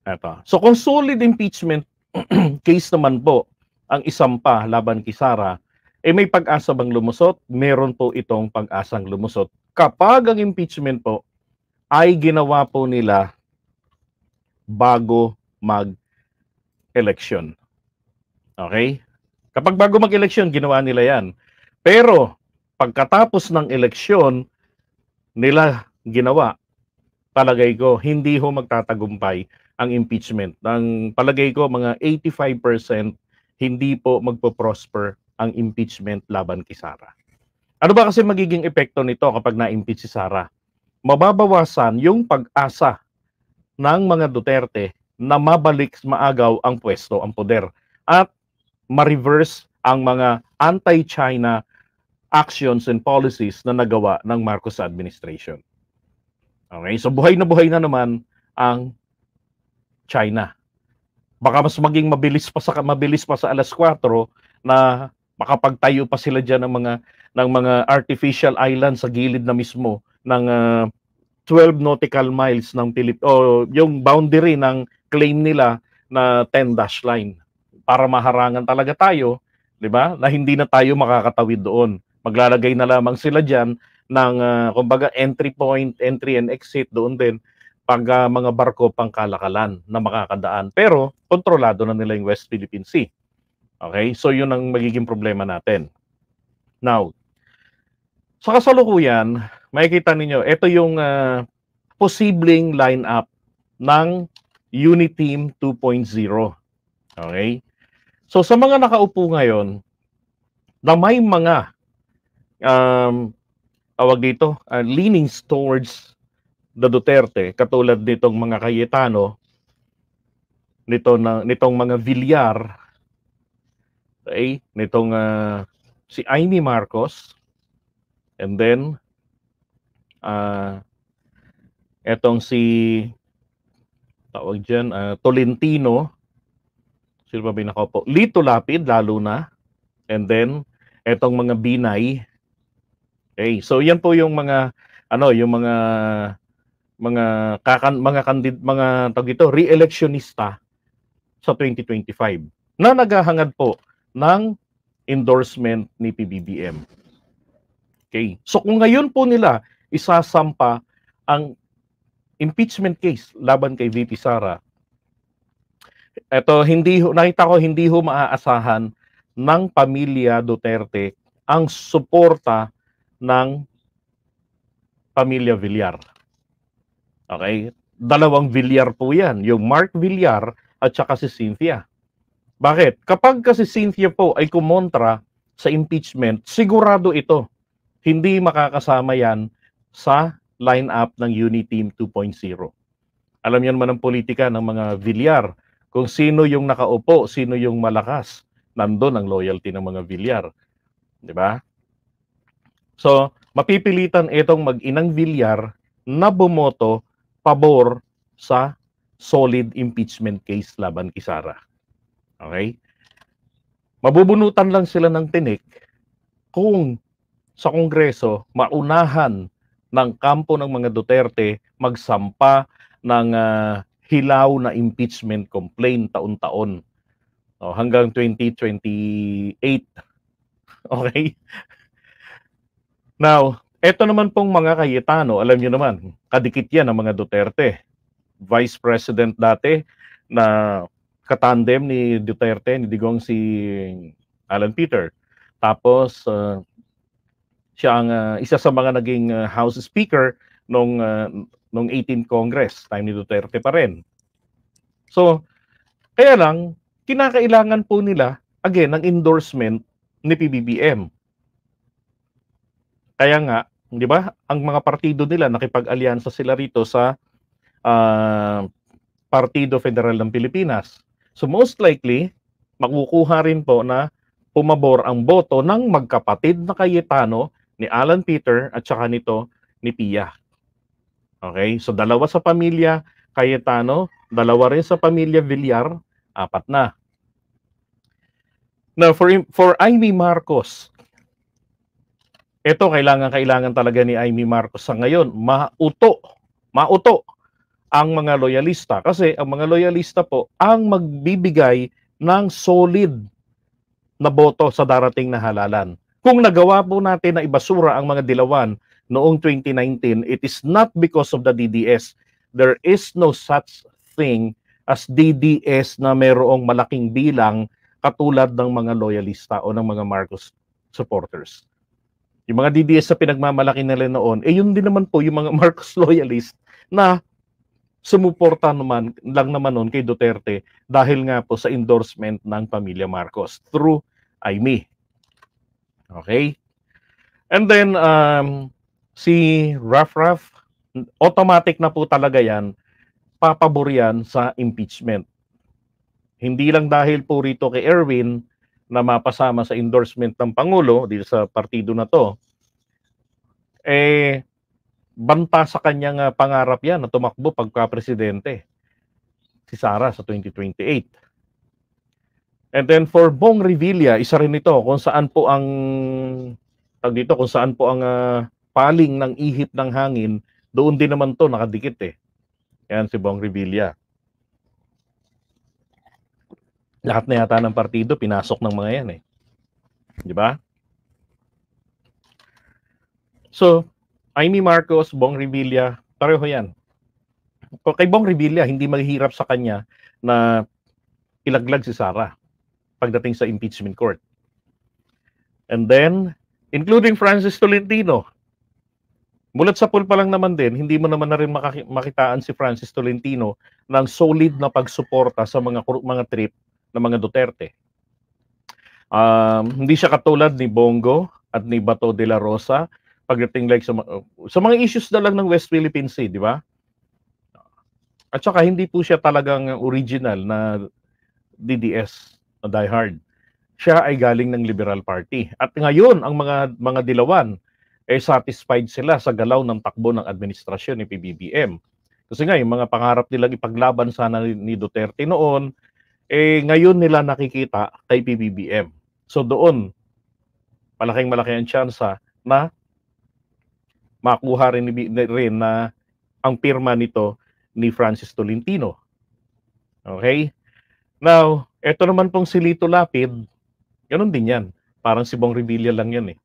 Eto. So kung solid impeachment case naman po ang isampa laban kay Sara, may pag-asa bang lumusot? Meron po itong pag-asang lumusot kapag ang impeachment po ay ginawa po nila bago mag-eleksyon. Okay? Kapag bago mag-eleksyon, ginawa nila yan. Pero pagkatapos ng eleksyon nila ginawa, palagay ko, hindi ho magtatagumpay ang impeachment. Ang palagay ko, mga 85% hindi po magpo-prosper ang impeachment laban kay Sara. Ano ba kasi magiging epekto nito kapag na-impeach si Sara? Mababawasan yung pag-asa ng mga Duterte na mabalik maagaw ang pwesto, ang poder, at ma-reverse ang mga anti-China actions and policies na nagawa ng Marcos administration. Okay, so buhay na naman ang China. Baka mas maging mabilis pa sa alas 4 na makapagtayo pa sila diyan ng mga artificial island sa gilid na mismo ng 12 nautical miles ng yung boundary ng claim nila na 10 dash line para maharangan talaga tayo, 'di ba? Na hindi na tayo makakatawid doon. Maglalagay na lamang sila diyan ng kumbaga entry point, entry and exit doon din pag mga barko pang kalakalan na makakadaan. Pero kontrolado na nila yung West Philippine Sea. Okay? So yun ang magiging problema natin. Now, sa kasalukuyan, makikita ninyo, ito yung posibleng lineup ng Uniteam 2.0. Okay? So sa mga nakaupo ngayon, na may mga tawag dito, leanings towards the Duterte, katulad nitong mga Cayetano, nitong mga Villar, okay? Nitong si Amy Marcos, and then etong si tawag dyan, Tolentino, sino ba binakaupo? Lito Lapid, lalo na, and then etong mga Binay. Okay, so yan po yung mga yung mga tawag ito, re-electionista sa 2025 na naghahangad po ng endorsement ni PBBM. Okay. So kung ngayon po nila isasampa ang impeachment case laban kay VP Sara, nakita ko hindi ho maaasahan ng pamilya Duterte ang suporta ng pamilya Villar. Okay? Dalawang Villar po yan. Yung Mark Villar at saka si Cynthia. Bakit? Kapag kasi Cynthia po ay kumontra sa impeachment, sigurado ito. Hindi makakasama yan sa lineup ng Uniteam 2.0. Alam niyo naman ang politika ng mga Villar. Kung sino yung nakaupo, sino yung malakas. Nandun ang loyalty ng mga Villar. Di ba? So, mapipilitan itong mag-inang Villar na bumoto pabor sa solid impeachment case laban kay Sara. Okay? Mabubunutan lang sila ng tinik kung sa Kongreso maunahan ng kampo ng mga Duterte magsampa ng hilaw na impeachment complaint taon-taon hanggang 2028. Okay? Now, eto naman pong mga Cayetano, alam niyo naman, kadikit yan ng mga Duterte. Vice President dati na katandem ni Duterte, ni Digong si Alan Peter. Tapos, siya ang isa sa mga naging House Speaker nung 18th Congress, time ni Duterte pa rin. So, kaya lang, kinakailangan po nila, again, ng endorsement ni PBBM. Kaya nga, di ba, ang mga partido nila, nakipag-alyansa sila rito sa Partido Federal ng Pilipinas. So most likely, makukuha rin po na pumabor ang boto ng magkapatid na Cayetano ni Alan Peter at saka nito ni Pia. Okay? So dalawa sa pamilya Cayetano, dalawa rin sa pamilya Villar, 4 na. Now, for Amy Marcos, ito kailangan talaga ni Amy Marcos sa ngayon, mauto ang mga loyalista. Kasi ang mga loyalista po ang magbibigay ng solid na boto sa darating na halalan. Kung nagawa po natin na ibasura ang mga dilawan noong 2019, it is not because of the DDS. There is no such thing as DDS na mayroong malaking bilang katulad ng mga loyalista o ng mga Marcos supporters. Yung mga DDS sa pinagmamalaki nila noon, yun din naman po yung mga Marcos loyalist na sumuporta naman lang naman noon kay Duterte dahil nga po sa endorsement ng pamilya Marcos through Aimee. Okay? And then si Raf, automatic na po talaga yan, papabor yan sa impeachment. Hindi lang dahil po rito kay Erwin na mapasama sa endorsement ng Pangulo dito sa partido na to, banta sa kanyang pangarap yan na tumakbo pagka-presidente si Sara sa 2028. And then for Bong Revilla, isa rin ito kung saan po ang paling ng ihip ng hangin, doon din naman to nakadikit eh. Yan si Bong Revilla. Lahat na yata ng partido pinasok ng mga yan eh. Di ba? So, Aimee Marcos, Bong Revilla, pareho yan. Kay Bong Revilla, hindi maghihirap sa kanya na ilaglag si Sara pagdating sa impeachment court. And then, including Francis Tolentino, mulat sa pool pa lang naman din, hindi mo naman na rin makitaan si Francis Tolentino ng solid na pagsuporta sa mga trip ng mga Duterte. Hindi siya katulad ni Bongo at ni Bato de la Rosa pagdating like sa mga issues na lang ng West Philippine Sea, di ba? At saka hindi po siya talagang original na DDS na diehard. Siya ay galing ng Liberal Party. At ngayon, ang mga dilawan satisfied sila sa galaw ng takbo ng administrasyon ni PBBM. Kasi nga, yung mga pangarap nilang ipaglaban sana ni Duterte noon, ngayon nila nakikita kay PBBM. So doon, malaking ang tsansa na makuha rin na ang pirma nito ni Francis Tolentino. Okay? Now, eto naman pong si Lito Lapid, ganun din yan. Parang si Bong Revilla lang yan eh.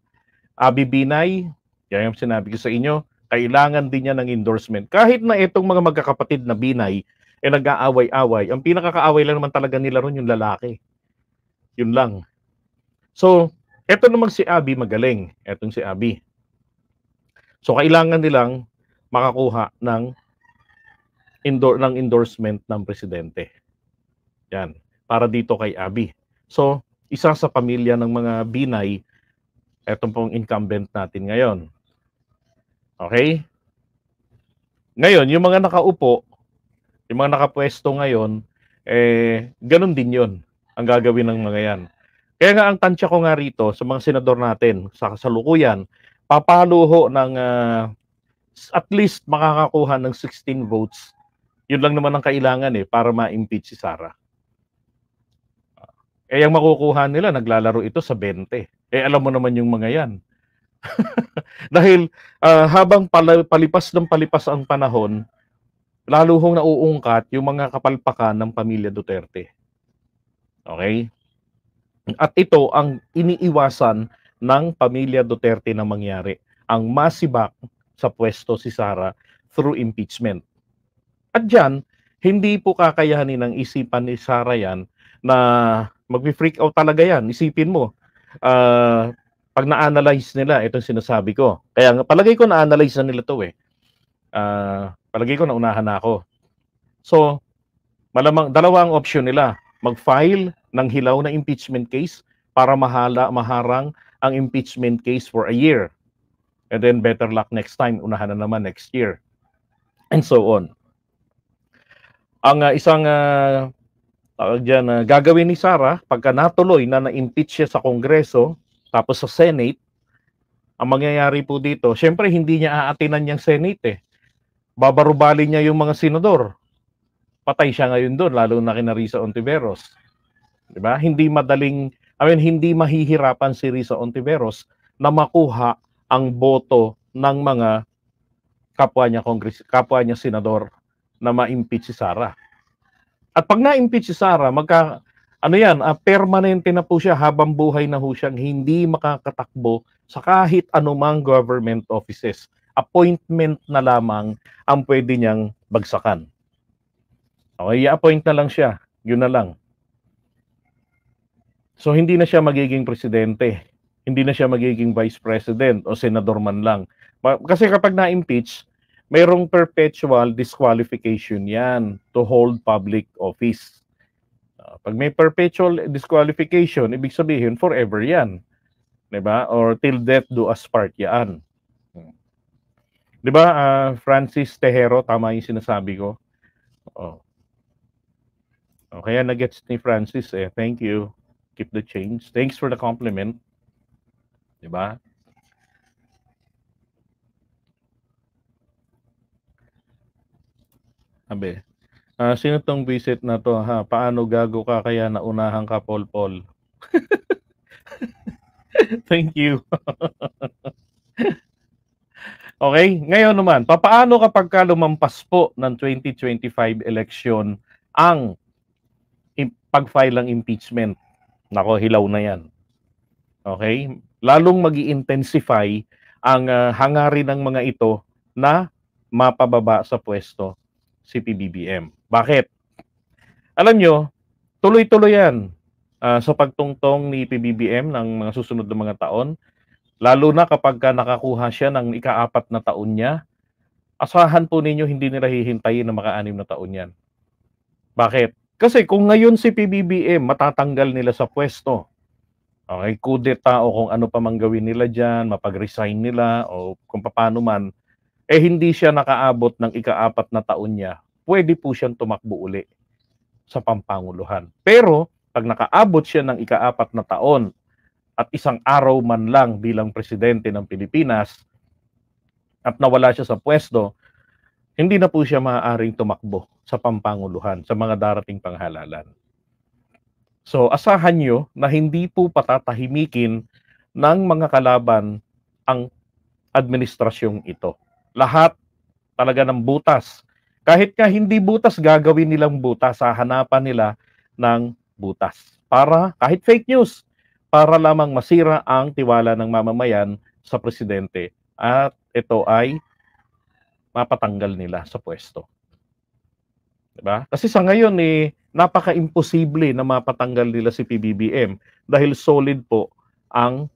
Abby Binay, yan yung sinabi ko sa inyo, kailangan din niya ng endorsement. Kahit na itong mga magkakapatid na Binay, nag-aaway-away, ang pinakakaaway lang naman talaga nila ron yung lalaki. Yun lang. So, eto namang si Abby magaling. Etong si Abby. So, kailangan nilang makakuha ng endorsement ng presidente. Yan. Para dito kay Abby. So, isa sa pamilya ng mga Binay, etong pong incumbent natin ngayon. Okay? Ngayon, yung mga nakaupo, yung mga nakapwesto ngayon, ganun din yun ang gagawin ng mga yan. Kaya nga ang tansya ko nga rito sa mga senador natin sa kasalukuyan, papaluho ng at least makakakuha ng 16 votes. Yun lang naman ang kailangan para ma-impeach si Sara. Ang makukuha nila, naglalaro ito sa 20. Alam mo naman yung mga yan. Dahil habang palipas ang panahon, lalo hong nauungkat yung mga kapalpakan ng pamilya Duterte. Okay? At ito ang iniiwasan ng pamilya Duterte na mangyari. Ang masibak sa pwesto si Sara through impeachment. At dyan, hindi po kakayahanin ng isipan ni Sara yan na mag-freak out talaga yan. Isipin mo, pag na-analyze nila, itong sinasabi ko. Kaya palagay ko na-analyze na nila to palagay ko naunahan na ako. So, malamang dalawa ang option nila. Mag-file ng hilaw na impeachment case para maharang ang impeachment case for a year. And then better luck next time, unahan na naman next year. And so on. Ang isang gagawin ni Sara, pagka natuloy na na-impeach siya sa Kongreso, tapos sa Senate, ang mangyayari po dito, syempre hindi niya aatinan yung Senate Babarubali niya yung mga senador. Patay siya ngayon doon, lalo na kina Risa Ontiveros. Diba? Hindi mahihirapan si Risa Ontiveros na makuha ang boto ng mga kapwa niya senador na ma-impeach si Sara. At pag na-impeach si Sara, permanente na po siya, habang buhay na ho siyang hindi makakatakbo sa kahit anumang government offices. Appointment na lamang ang pwede niyang bagsakan. Okay, i-appoint na lang siya. Yun na lang. So hindi na siya magiging presidente. Hindi na siya magiging vice president o senador man lang. Kasi kapag na-impeach, mayroong perpetual disqualification yan to hold public office. Pag may perpetual disqualification, ibig sabihin forever yan. Diba? Or till death do us part yan. Diba, Francis Tejero, tama yung sinasabi ko? Oh. Kaya nag-gets ni Francis eh. Thank you. Keep the change. Thanks for the compliment. Diba? Sabi, sino tong visit na to ha? Paano gago ka kaya naunahan ka, Paul? Thank you. Okay, ngayon naman, paano kapag lumampas po ng 2025 election ang pag-file ng impeachment? Nako, hilaw na yan. Okay? Lalong magi-intensify ang hangarin ng mga ito na mapababa sa pwesto si PBBM. Bakit? Alam nyo, tuloy-tuloy yan sa pagtungtong ni PBBM ng mga susunod na mga taon. Lalo na kapag nakakuha siya ng ika-4 na taon niya, asahan po ninyo hindi nila hihintayin na maka-6 na taon yan. Bakit? Kasi kung ngayon si PBBM matatanggal nila sa pwesto, okay, kudeta o kung ano pa mang gawin nila dyan, mapag-resign nila o kung paano man, hindi siya nakaabot ng ika-4 na taon niya, pwede po siyang tumakbo uli sa pampanguluhan. Pero pag nakaabot siya ng ika-4 na taon at isang araw man lang bilang presidente ng Pilipinas at nawala siya sa pwesto, hindi na po siya maaaring tumakbo sa pampanguluhan sa mga darating panghalalan. So asahan nyo na hindi po patatahimikin ng mga kalaban ang administrasyong ito. Lahat talaga ng butas. Kahit nga hindi butas, gagawin nilang butas, hahanapan nila ng butas. Para, kahit fake news, para lamang masira ang tiwala ng mamamayan sa presidente. At ito ay mapatanggal nila sa pwesto. Diba? Kasi sa ngayon napaka-imposible na mapatanggal nila si PBBM dahil solid po ang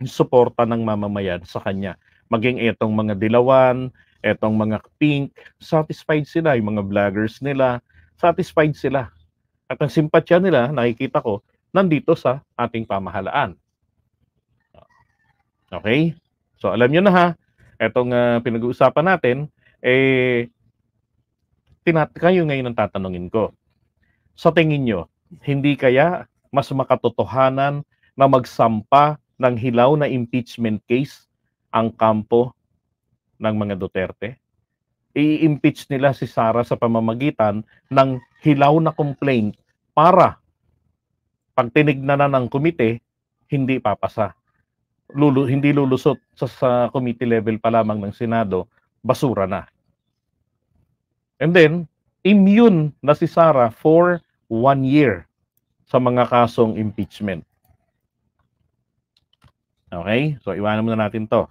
suporta ng mamamayan sa kanya. Maging etong mga dilawan, etong mga pink, satisfied sila. Yung mga vloggers nila, satisfied sila. At ang simpatya nila, nakikita ko, nandito sa ating pamahalaan. Okay? So alam nyo na ha, etong pinag-uusapan natin, kayo ngayon ang tatanungin ko. Sa tingin nyo, hindi kaya mas makatotohanan na magsampa ng hilaw na impeachment case ang kampo ng mga Duterte? I-impeach nila si Sara sa pamamagitan ng hilaw na complaint para pag tinignan na ng komite, hindi papasa. Hindi lulusot sa committee level pa lamang ng Senado, basura na. And then, immune na si Sara for 1 year sa mga kasong impeachment. Okay? So, iwanan muna natin to.